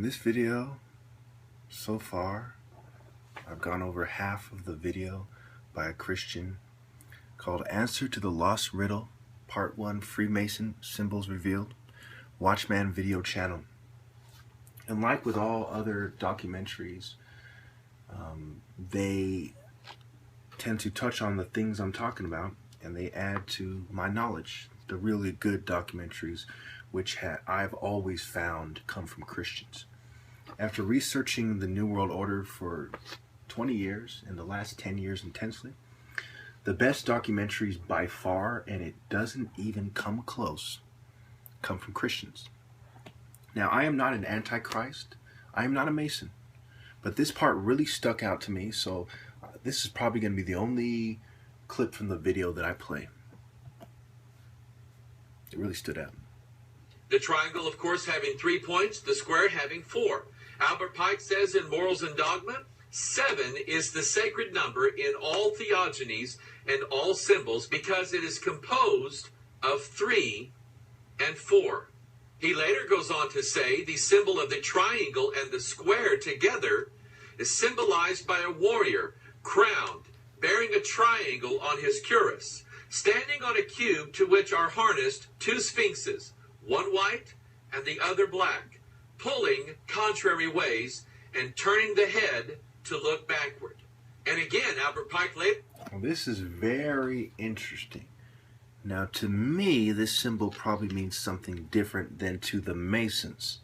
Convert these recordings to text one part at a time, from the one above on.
In this video, so far, I've gone over half of the video by a Christian called Answer to the Lost Riddle, Part 1, Freemason Symbols Revealed, Watchman Video Channel. And like with all other documentaries, they tend to touch on the things I'm talking about, and they add to my knowledge. The really good documentaries, which I've always found come from Christians. After researching the New World Order for 20 years, and the last 10 years intensely, the best documentaries by far, and it doesn't even come close, come from Christians. Now, I am not an antichrist. I am not a Mason. But this part really stuck out to me, so this is probably going to be the only clip from the video that I play. It really stood out. The triangle, of course, having 3 points, the square having 4. Albert Pike says in Morals and Dogma, 7 is the sacred number in all theogonies and all symbols because it is composed of 3 and 4. He later goes on to say the symbol of the triangle and the square together is symbolized by a warrior crowned, bearing a triangle on his cuirass, standing on a cube to which are harnessed 2 sphinxes, one white and the other black, pulling contrary ways and turning the head to look backward. And again, Albert Pike later... This is very interesting. Now, to me, this symbol probably means something different than to the Masons.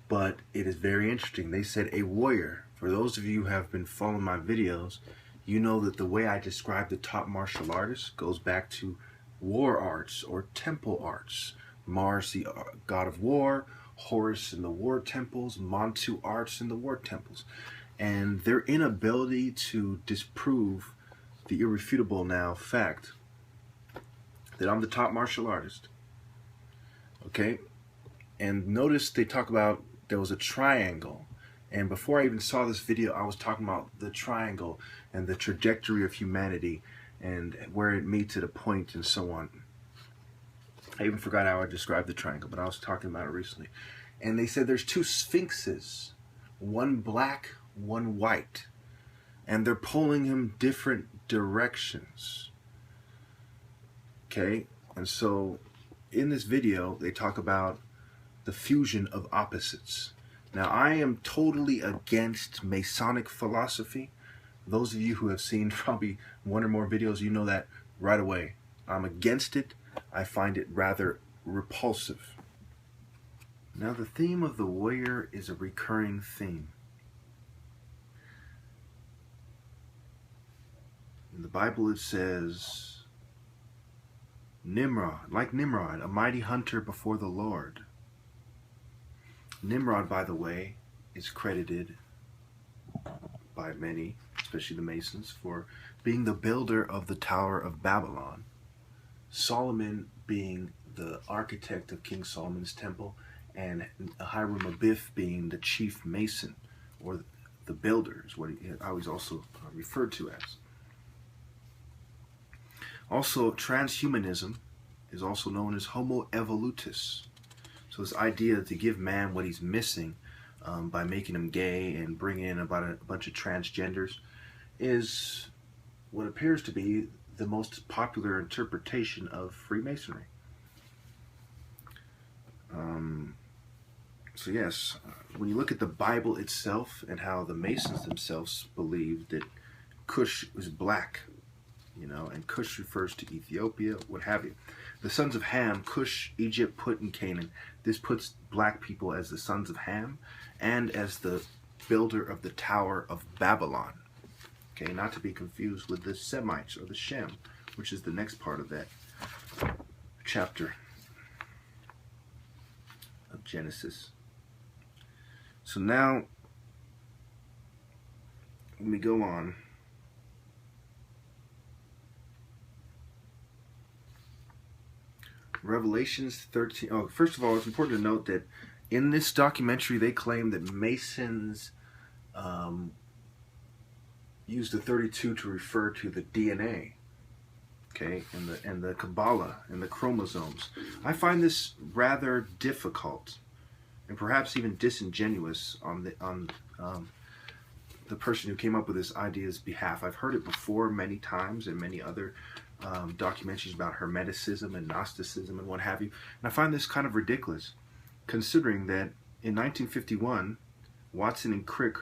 But it is very interesting. They said a warrior. For those of you who have been following my videos, you know that the way I describe the top martial artists goes back to war arts or temple arts. Mars, the god of war, Horus in the war temples, Montu arts in the war temples. And their inability to disprove the irrefutable now fact that I'm the top martial artist. Okay? And notice they talk about there was a triangle. And before I even saw this video, I was talking about the triangle and the trajectory of humanity and where it meets at a point and so on. I even forgot how I described the triangle, but I was talking about it recently. And they said there's 2 sphinxes, one black, one white. And they're pulling him different directions. Okay, and so in this video, they talk about the fusion of opposites. Now, I am totally against Masonic philosophy. Those of you who have seen probably 1 or more videos, you know that right away. I'm against it. I find it rather repulsive. Now, the theme of the warrior is a recurring theme. In the Bible, it says... Nimrod, like Nimrod, a mighty hunter before the Lord. Nimrod, by the way, is credited by many, especially the Masons, for being the builder of the Tower of Babylon. Solomon being the architect of King Solomon's temple, and Hiram Abiff being the chief mason, or the builder, is what I was also referred to as. Also, transhumanism is also known as Homo evolutus. So this idea to give man what he's missing by making him gay and bringing in about a bunch of transgenders is what appears to be the most popular interpretation of Freemasonry. So yes, when you look at the Bible itself and how the Masons themselves believed that Cush was black, you know, and Cush refers to Ethiopia, what have you. The sons of Ham, Cush, Egypt, Put, and Canaan. This puts black people as the sons of Ham and as the builder of the Tower of Babylon. Okay, not to be confused with the Semites or the Shem, which is the next part of that chapter of Genesis. So now, let me go on. Revelations 13. Oh, first of all, it's important to note that in this documentary, they claim that Masons used the 32 to refer to the DNA, okay, and the Kabbalah and the chromosomes. I find this rather difficult and perhaps even disingenuous on the person who came up with this idea's behalf. I've heard it before many times in many other documentaries about Hermeticism and Gnosticism and what have you. And I find this kind of ridiculous, considering that in 1951, Watson and Crick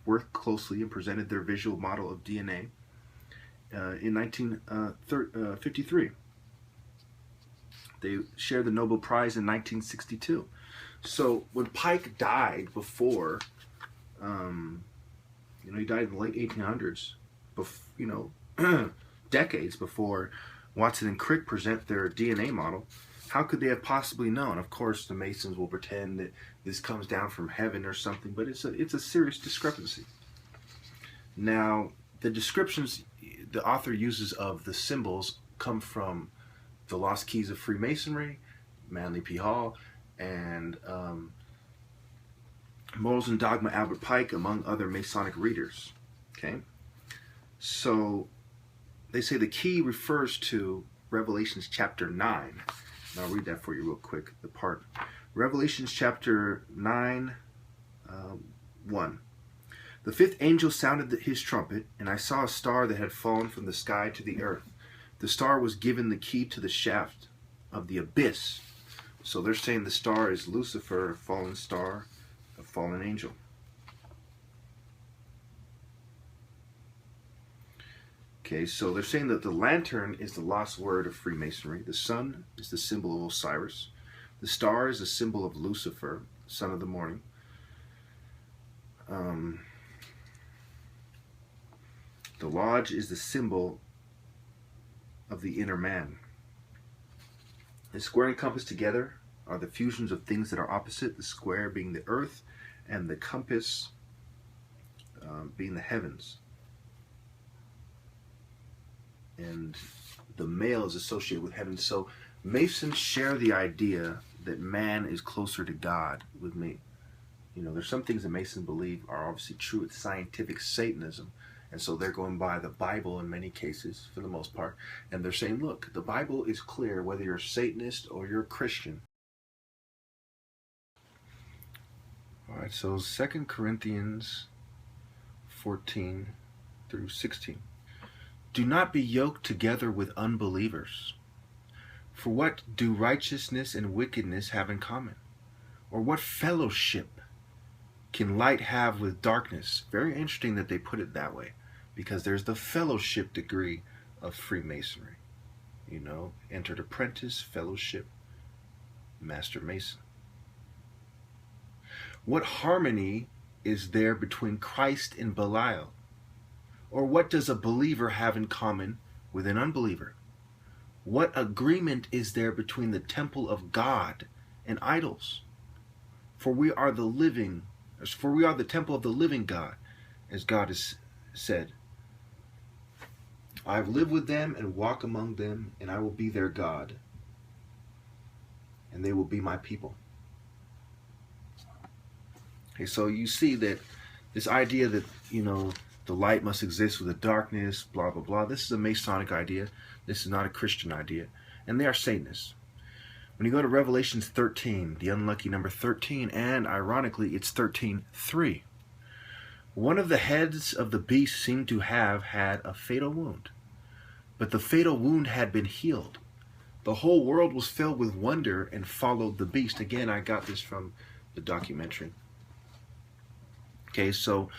worked closely and presented their visual model of DNA in 1953. They shared the Nobel Prize in 1962. So when Pike died before, he died in the late 1800s, decades before Watson and Crick present their DNA model, how could they have possibly known? Of course, the Masons will pretend that this comes down from heaven or something, but it's a serious discrepancy. Now, the descriptions the author uses of the symbols come from The Lost Keys of Freemasonry, Manly P. Hall, and Morals and Dogma, Albert Pike, among other Masonic readers. Okay, so they say the key refers to Revelations chapter 9. And I'll read that for you real quick. The part, Revelations chapter 9, 1. The fifth angel sounded his trumpet, and I saw a star that had fallen from the sky to the earth. The star was given the key to the shaft of the abyss. So they're saying the star is Lucifer, a fallen star, a fallen angel. Okay, so they're saying that the lantern is the lost word of Freemasonry. The sun is the symbol of Osiris. The star is a symbol of Lucifer, son of the morning. The lodge is the symbol of the inner man. The square and compass together are the fusions of things that are opposite, the square being the earth and the compass being the heavens. And the male is associated with heaven. So Masons share the idea that man is closer to God with me. There's some things that Masons believe are obviously true. It's scientific Satanism. And so they're going by the Bible in many cases, for the most part. And they're saying, look, the Bible is clear whether you're a Satanist or you're a Christian. All right, so 2 Corinthians 14 through 16. Do not be yoked together with unbelievers. For what do righteousness and wickedness have in common? Or what fellowship can light have with darkness? Very interesting that they put it that way, because there's the fellowship degree of Freemasonry. Entered apprentice, fellowship, master mason. What harmony is there between Christ and Belial? Or what does a believer have in common with an unbeliever? What agreement is there between the temple of God and idols? For we are the temple of the living God, as God has said. I have lived with them and walk among them, and I will be their God, and they will be my people. Okay, so you see that this idea that, the light must exist with the darkness, blah, blah, blah. This is a Masonic idea. This is not a Christian idea. And they are Satanists. When you go to Revelations 13, the unlucky number 13, and ironically, it's 13:3. One of the heads of the beast seemed to have had a fatal wound. But the fatal wound had been healed. The whole world was filled with wonder and followed the beast. Again, I got this from the documentary. Okay, so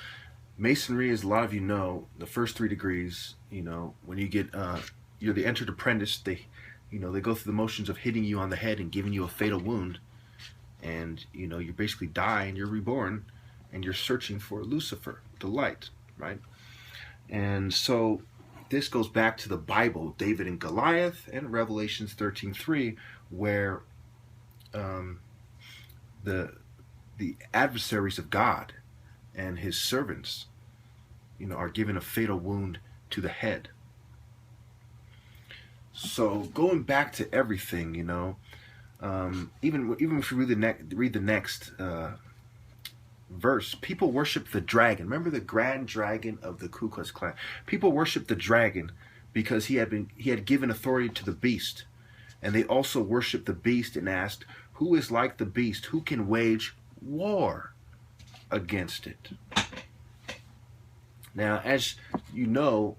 Masonry, as a lot of you know, the first 3 degrees, when you get, you're the entered apprentice, they go through the motions of hitting you on the head and giving you a fatal wound. And, you basically die and you're reborn and you're searching for Lucifer, the light, right? And so this goes back to the Bible, David and Goliath, and Revelations 13:3, where the adversaries of God and his servants, are given a fatal wound to the head. So going back to everything, even if you read the next verse, people worship the dragon. Remember the grand dragon of the Ku Klux Klan? People worship the dragon because he had given authority to the beast, and they also worship the beast and asked, who is like the beast? Who can wage war against it. Now, as you know,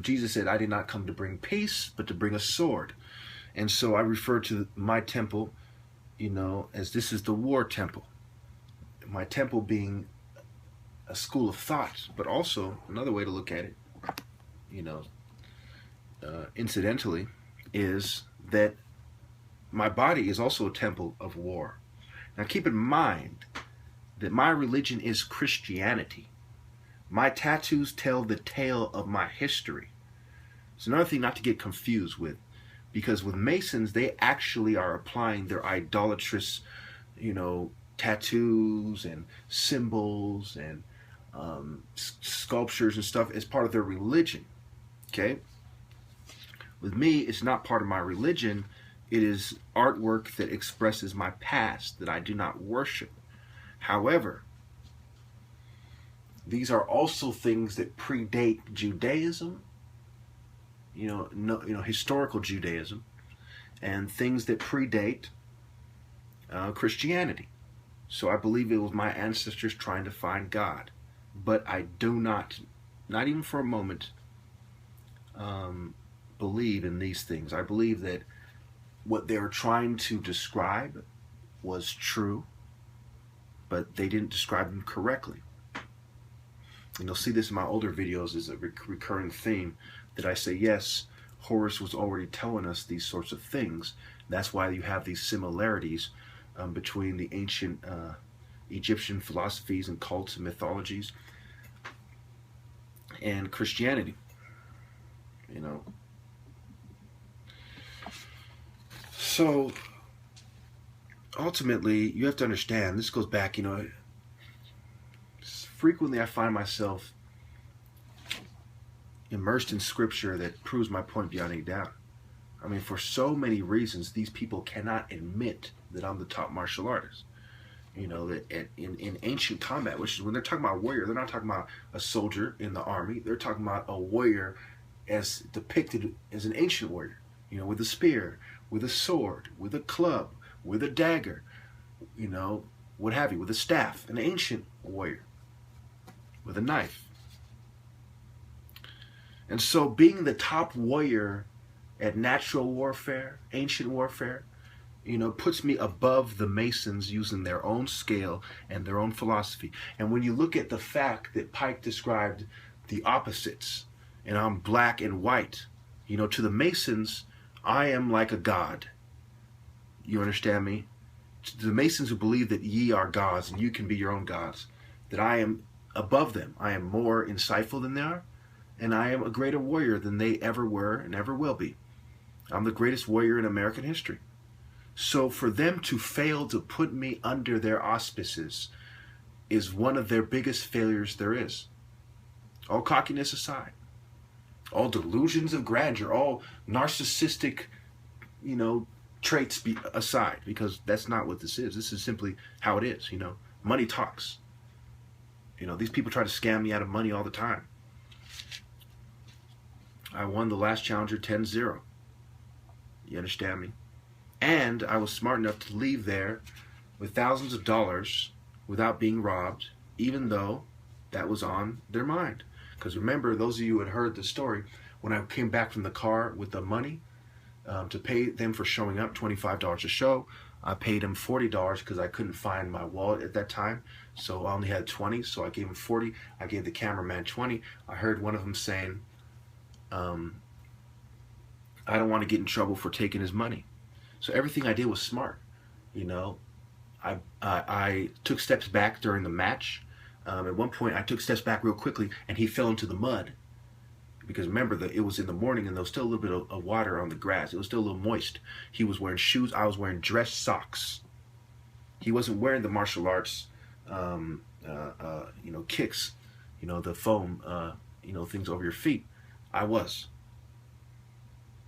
Jesus said, I did not come to bring peace, but to bring a sword. And so I refer to my temple, as this is the war temple. My temple being a school of thought, but also another way to look at it, incidentally, is that my body is also a temple of war. Now keep in mind that my religion is Christianity. My tattoos tell the tale of my history. It's another thing not to get confused with, because with Masons, they actually are applying their idolatrous, tattoos and symbols and sculptures and stuff as part of their religion. Okay? With me, it's not part of my religion. It is artwork that expresses my past that I do not worship. However, these are also things that predate Judaism, historical Judaism, and things that predate Christianity. So I believe it was my ancestors trying to find God. But I do not even for a moment, believe in these things. I believe that what they were trying to describe was true, but they didn't describe them correctly. And you'll see this in my older videos as a recurring theme, that I say, yes, Horus was already telling us these sorts of things. That's why you have these similarities between the ancient Egyptian philosophies and cults and mythologies and Christianity. So ultimately, you have to understand, this goes back, frequently I find myself immersed in scripture that proves my point beyond any doubt. I mean, for so many reasons, these people cannot admit that I'm the top martial artist. That in ancient combat, which is when they're talking about warrior, they're not talking about a soldier in the army. They're talking about a warrior as depicted as an ancient warrior, with a spear, with a sword, with a club, with a dagger, what have you, with a staff, an ancient warrior, with a knife. And so being the top warrior at natural warfare, ancient warfare, puts me above the Masons using their own scale and their own philosophy. And when you look at the fact that Pike described the opposites, and I'm black and white, to the Masons, I am like a god. You understand me? To the Masons who believe that ye are gods and you can be your own gods, that I am above them. I am more insightful than they are, and I am a greater warrior than they ever were and ever will be. I'm the greatest warrior in American history. So for them to fail to put me under their auspices is one of their biggest failures there is. All cockiness aside, all delusions of grandeur, all narcissistic, traits aside, because that's not what this is. This is simply how it is, Money talks. These people try to scam me out of money all the time. I won the last challenger 10-0. You understand me? And I was smart enough to leave there with thousands of dollars without being robbed, even though that was on their mind. Because remember, those of you who had heard the story, when I came back from the car with the money to pay them for showing up, $25 a show, I paid them $40 because I couldn't find my wallet at that time. So I only had 20, so I gave them 40. I gave the cameraman 20. I heard one of them saying, I don't want to get in trouble for taking his money. So everything I did was smart. I took steps back during the match. At one point, I took steps back real quickly, and he fell into the mud. Because remember, it was in the morning, and there was still a little bit of water on the grass. It was still a little moist. He was wearing shoes. I was wearing dress socks. He wasn't wearing the martial arts, kicks, the foam, things over your feet. I was.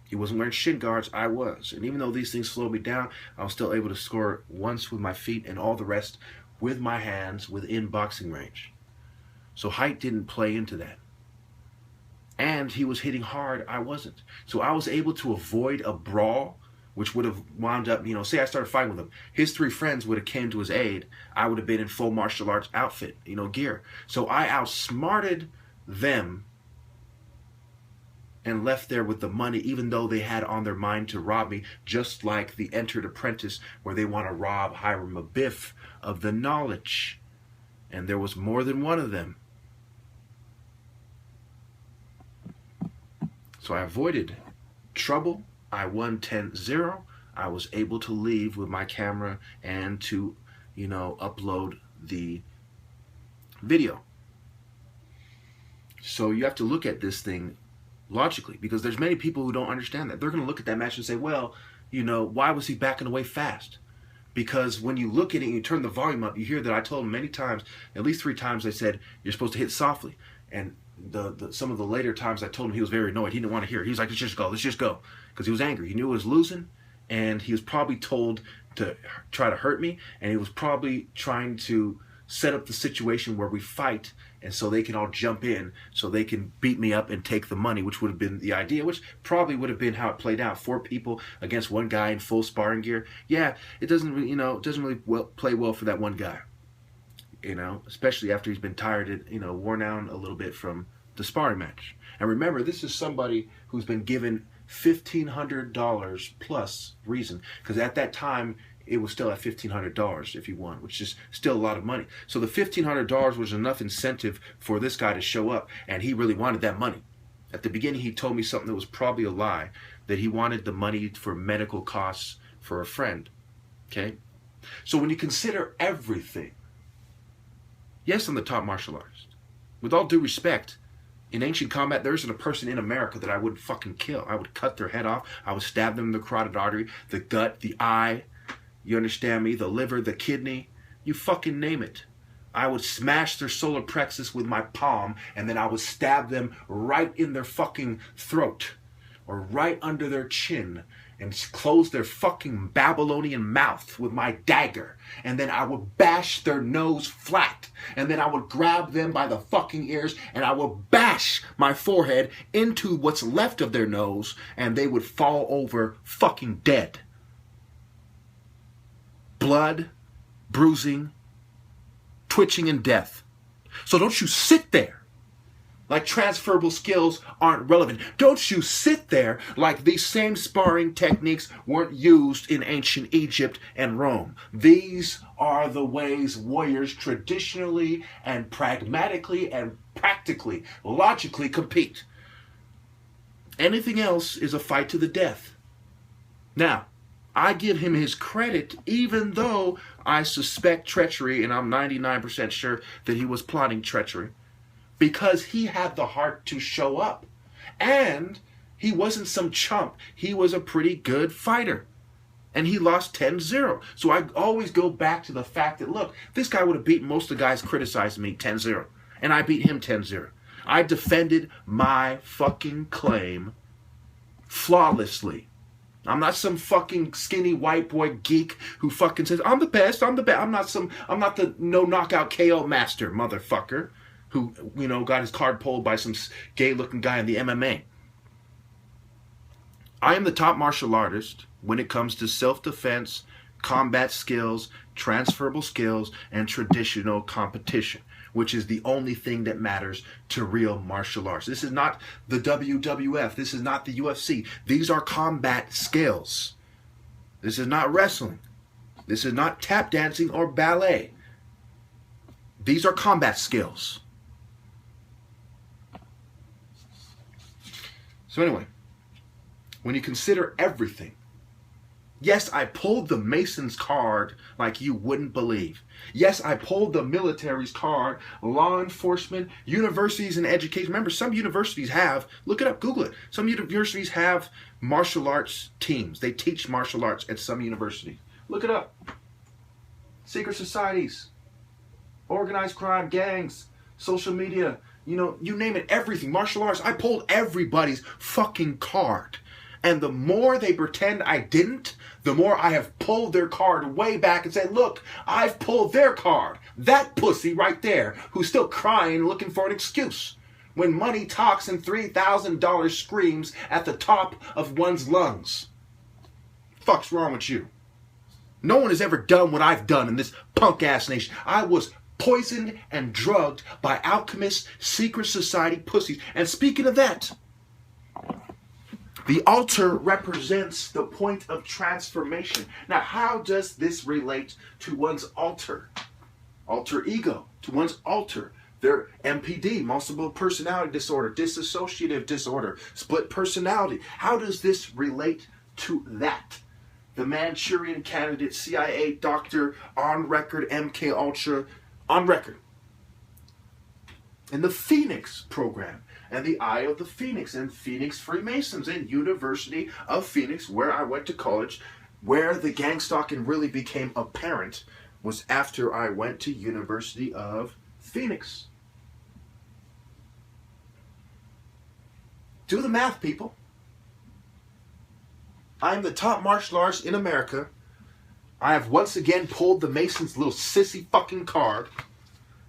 He wasn't wearing shin guards. I was. And even though these things slowed me down, I was still able to score once with my feet and all the rest with my hands within boxing range. So height didn't play into that. And he was hitting hard. I wasn't. So I was able to avoid a brawl which would have wound up, say I started fighting with him. His 3 friends would have came to his aid. I would have been in full martial arts outfit, gear. So I outsmarted them and left there with the money, even though they had on their mind to rob me, just like the Entered Apprentice, where they want to rob Hiram Abiff of the knowledge. And there was more than one of them. So I avoided trouble. I won 10-0. I was able to leave with my camera and to, upload the video. So you have to look at this thing logically, because there's many people who don't understand that. They're going to look at that match and say, well, why was he backing away fast? Because when you look at it and you turn the volume up, you hear that I told him many times, at least 3 times I said, you're supposed to hit softly. And some of the later times I told him, he was very annoyed. He didn't want to hear it. He was like, let's just go. Because he was angry. He knew he was losing, and he was probably told to try to hurt me, and he was probably trying to set up the situation where we fight, and so they can all jump in, so they can beat me up and take the money, which would have been the idea, which probably would have been how it played out. 4 people against 1 guy in full sparring gear. Yeah, it doesn't really, play well for that one guy. Especially after he's been tired, worn out a little bit from the sparring match. And remember, this is somebody who's been given $1,500 plus reason, because at that time it was still at $1,500 if you won, which is still a lot of money. So the $1,500 was enough incentive for this guy to show up, and he really wanted that money. At the beginning, he told me something that was probably a lie, that he wanted the money for medical costs for a friend. Okay? So when you consider everything, yes, I'm the top martial artist. With all due respect, in ancient combat, there isn't a person in America that I wouldn't fucking kill. I would cut their head off. I would stab them in the carotid artery, the gut, the eye. You understand me? The liver, the kidney. You fucking name it. I would smash their solar plexus with my palm, and then I would stab them right in their fucking throat, or right under their chin, and close their fucking Babylonian mouth with my dagger. And then I would bash their nose flat. And then I would grab them by the fucking ears, and I would bash my forehead into what's left of their nose, and they would fall over fucking dead. Blood, bruising, twitching, and death. So don't you sit there like transferable skills aren't relevant. Don't you sit there like these same sparring techniques weren't used in ancient Egypt and Rome. These are the ways warriors traditionally and pragmatically and practically, logically compete. Anything else is a fight to the death. Now, I give him his credit, even though I suspect treachery, and I'm 99% sure that he was plotting treachery, because he had the heart to show up. And he wasn't some chump. He was a pretty good fighter. And he lost 10-0. So I always go back to the fact that, look, this guy would have beaten most of the guys criticizing me 10-0. And I beat him 10-0. I defended my fucking claim flawlessly. I'm not some fucking skinny white boy geek who fucking says, I'm the best, I'm the best. I'm not the no knockout KO master, motherfucker, who, got his card pulled by some gay-looking guy in the MMA. I am the top martial artist when it comes to self-defense, combat skills, transferable skills, and traditional competition, which is the only thing that matters to real martial arts. This is not the WWF. This is not the UFC. These are combat skills. This is not wrestling. This is not tap dancing or ballet. These are combat skills. So anyway, when you consider everything, yes, I pulled the Mason's card like you wouldn't believe. Yes, I pulled the military's card, law enforcement, universities and education. Remember, some universities have, look it up, Google it. Some universities have martial arts teams. They teach martial arts at some universities. Look it up. Secret societies, organized crime, gangs, social media, you name it, everything. Martial arts. I pulled everybody's fucking card. And the more they pretend I didn't, the more I have pulled their card way back and said, look, I've pulled their card. That pussy right there who's still crying looking for an excuse. When money talks and $3,000 screams at the top of one's lungs. Fuck's wrong with you? No one has ever done what I've done in this punk-ass nation. I was poisoned and drugged by alchemists, secret society pussies. And speaking of that, the altar represents the point of transformation. Now, how does this relate to one's alter ego, to one's alter? Their MPD, multiple personality disorder, dissociative disorder, split personality. How does this relate to that? The Manchurian Candidate, CIA doctor, on record, MK Ultra, on record. In the Phoenix program, and the Eye of the Phoenix, and Phoenix Freemasons, and University of Phoenix, where I went to college, where the gang stalking really became apparent was after I went to University of Phoenix. Do the math, people. I am the top martial artist in America. I have once again pulled the Masons' little sissy fucking card.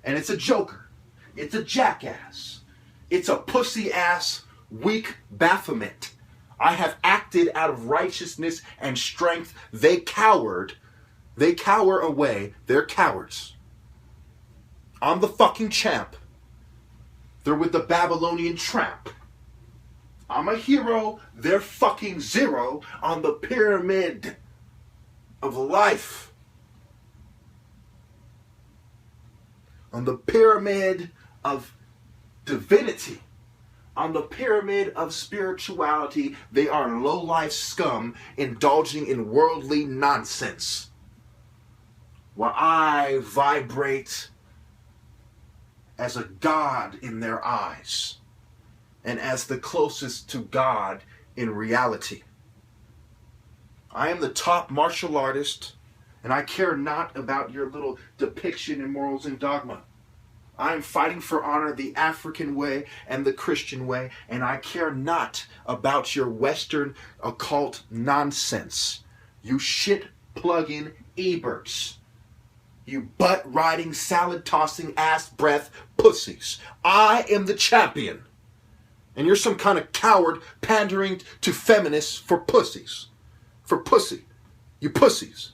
And it's a joker. It's a jackass. It's a pussy ass, weak Baphomet. I have acted out of righteousness and strength. They cowered. They cower away. They're cowards. I'm the fucking champ. They're with the Babylonian tramp. I'm a hero, they're fucking zero on the pyramid of life. On the pyramid of divinity. On the pyramid of spirituality, they are low-life scum indulging in worldly nonsense. While I vibrate as a god in their eyes. And as the closest to God in reality. I am the top martial artist, and I care not about your little depiction in morals and dogma. I am fighting for honor the African way and the Christian way, and I care not about your Western occult nonsense. You shit-plugging Eberts. You butt-riding, salad-tossing, ass-breath pussies. I am the champion. And you're some kind of coward pandering to feminists for pussies. For pussy. You pussies.